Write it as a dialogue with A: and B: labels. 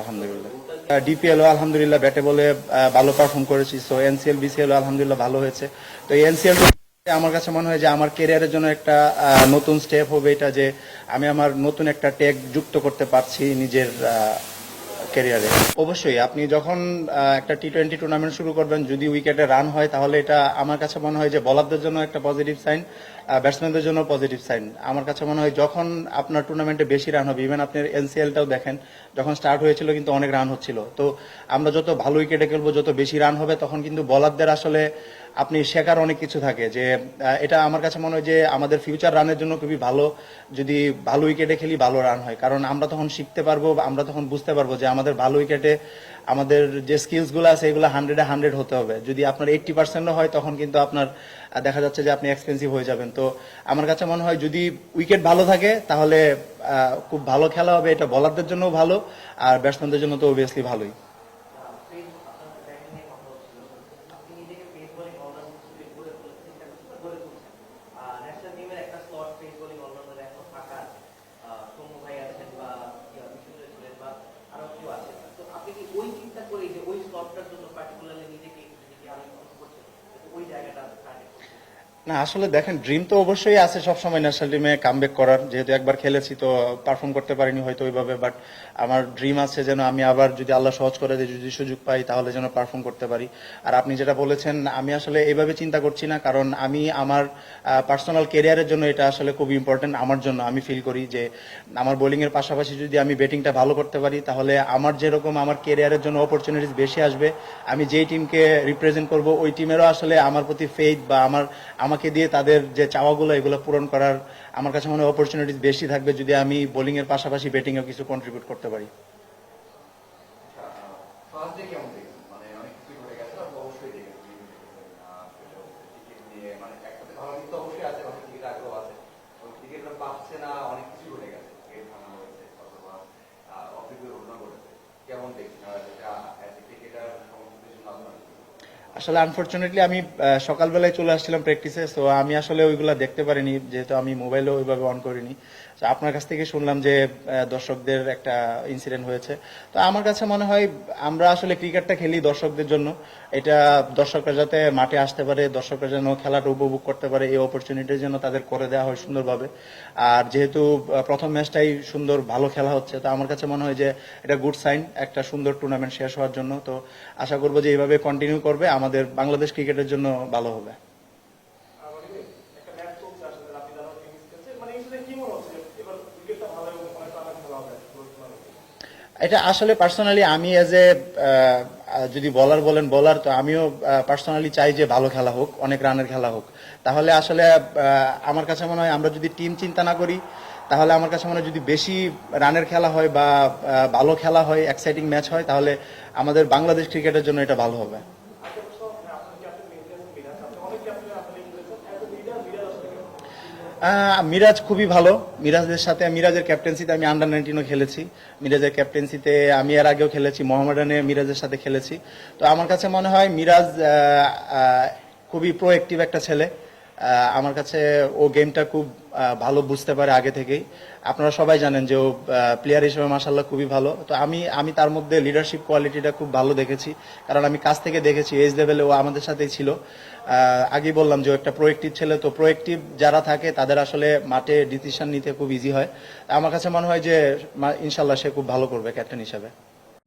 A: আলহামদুলিল্লাহ। ডিপিএল আলহামদুলিল্লাহ ব্যাটে বলে ভালো পারফর্ম করেছি, সো এনসিএল বিসিএল আলহামদুলিল্লাহ ভালো হয়েছে। তো এই এনসিএল আমার কাছে মনে হয় যে আমার ক্যারিয়ারের জন্য একটা নতুন স্টেপ হবে এটা, যে আমি আমার নতুন একটা ট্যাগ যুক্ত করতে পারছি নিজের ক্যারিয়ারে। অবশ্যই আপনি যখন একটা টি-20 টুর্নামেন্ট শুরু করবেন, যদি উইকেটে রান হয় তাহলে এটা আমার কাছে মনে হয় যে বলারদের জন্য একটা পজিটিভ সাইন, ব্যাটসম্যানদের জন্য পজিটিভ সাইন। আমার কাছে মনে হয় যখন আপনার টুর্নামেন্টে বেশি রান হবে, ইভেন আপনার এনসিএলটাও দেখেন যখন স্টার্ট হয়েছিল কিন্তু অনেক রান হচ্ছিল, তো আমরা যত ভালো উইকেটে খেলবো, যত বেশি রান হবে, তখন কিন্তু বলারদের আসলে আপনি শেখার অনেক কিছু থাকে, যে এটা আমার কাছে মনে হয় যে আমাদের ফিউচার রানের জন্য খুবই ভালো, যদি ভালো উইকেটে খেলি ভালো রান হয়, কারণ আমরা তখন শিখতে পারবো, আমরা তখন বুঝতে পারবো যে আমাদের ভালো উইকেটে আমাদের যে স্কিলসগুলো আছে এগুলো 100-এ 100 হতে হবে। যদি আপনার 80% হয় তখন কিন্তু আপনার দেখা যাচ্ছে যে আপনি এক্সপেন্সিভ হয়ে যাবেন। তো আমার কাছে মনে হয় যদি উইকেট ভালো থাকে তাহলে খুব ভালো খেলা হবে, এটা বলারদের জন্য ভালো, আর ব্যাটসম্যানদের জন্য তো অবভিয়াসলি ভালোই। না আসলে দেখেন, ড্রিম তো অবশ্যই আছে সবসময় ন্যাশনাল টিমে কামব্যাক করার, যেহেতু একবার খেলেছি তো পারফর্ম করতে পারিনি হয়তো ওইভাবে, বাট আমার ড্রিম আছে যেন আমি আবার যদি আল্লাহ সহজ করে দেয়, যদি সুযোগ পাই তাহলে যেন পারফর্ম করতে পারি। আর আপনি যেটা বলেছেন, আমি আসলে এইভাবে চিন্তা করছি না, কারণ আমি আমার পার্সোনাল ক্যারিয়ারের জন্য এটা আসলে খুব ইম্পর্টেন্ট আমার জন্য। আমি ফিল করি যে আমার বোলিংয়ের পাশাপাশি যদি আমি ব্যাটিংটা ভালো করতে পারি তাহলে আমার যেরকম আমার ক্যারিয়ারের জন্য অপরচুনিটিস বেশি আসবে, আমি যেই টিমকে রিপ্রেজেন্ট করব ওই টিমেরও আসলে আমার প্রতি ফেইথ বা আমাকে দিয়ে তাদের যে চাওয়াগুলো এগুলো পূরণ করার আমার কাছে মনে হয় অপরচুনিটিস বেশি থাকবে যদি আমি বোলিং এর পাশাপাশি ব্যাটিং এও কিছু কন্ট্রিবিউট করতে পারি। আসলে আনফরচুনেটলি আমি সকালবেলায় চলে আসছিলাম প্র্যাকটিসে, তো আমি আসলে ওইগুলা দেখতে পারিনি, যেহেতু আমি মোবাইলও ওইভাবে অন করিনি। তো আপনার কাছ থেকে শুনলাম যে দর্শকদের একটা ইনসিডেন্ট হয়েছে। তো আমার কাছে মনে হয় আমরা আসলে ক্রিকেটটা খেলি দর্শকদের জন্য, এটা দর্শকরা যাতে মাঠে আসতে পারে, দর্শকরা যেন খেলাটা উপভোগ করতে পারে, এই অপরচুনিটির জন্য তাদের করে দেওয়া হয় সুন্দরভাবে। আর যেহেতু প্রথম ম্যাচটাই সুন্দর ভালো খেলা হচ্ছে, তো আমার কাছে মনে হয় যে এটা গুড সাইন একটা সুন্দর টুর্নামেন্ট শেষ হওয়ার জন্য। তো আশা করবো যে এইভাবে কন্টিনিউ করবে, আমাদের বাংলাদেশ ক্রিকেটের জন্য ভালো হবে। এটা আসলে পার্সোনালি আমি এজ এ যদি বলার বলেন বলার, তো আমিও পার্সোনালি চাই যে ভালো খেলা হোক, অনেক রানের খেলা হোক। তাহলে আসলে আমার কাছে মনে হয় আমরা যদি টিম চিন্তা না করি তাহলে আমার কাছে মনে হয় যদি বেশি রানের খেলা হয় বা ভালো খেলা হয়, এক্সাইটিং ম্যাচ হয়, তাহলে আমাদের বাংলাদেশ ক্রিকেটের জন্য এটা ভালো হবে। মিরাজ খুবই ভালো। মিরাজের সাথে মিরাজের ক্যাপ্টেন্সিতে আমি আন্ডার 19ও খেলেছি, মিরাজের ক্যাপ্টেন্সিতে আমি এর আগেও খেলেছি, মোহামেডানে মিরাজের সাথে খেলেছি। তো আমার কাছে মনে হয় মিরাজ খুবই প্রোঅ্যাক্টিভ একটা ছেলে। আমার কাছে ও গেমটা খুব ভালো বুঝতে পারে আগে থেকেই। আপনারা সবাই জানেন যে ও প্লেয়ার হিসেবে মাশাল্লাহ খুবই ভালো। তো আমি তার মধ্যে লিডারশিপ কোয়ালিটিটা খুব ভালো দেখেছি, কারণ আমি কাছ থেকে দেখেছি, এজ লেভেলে ও আমাদের সাথেই ছিল। আগেই বললাম যে ও একটা প্রোঅ্যাক্টিভ ছেলে, তো প্রোঅ্যাক্টিভ যারা থাকে তাদের আসলে মাঠে ডিসিশন নিতে খুব ইজি হয়। আমার কাছে মনে হয় যে ইনশাল্লাহ সে খুব ভালো করবে ক্যাপ্টেন হিসেবে।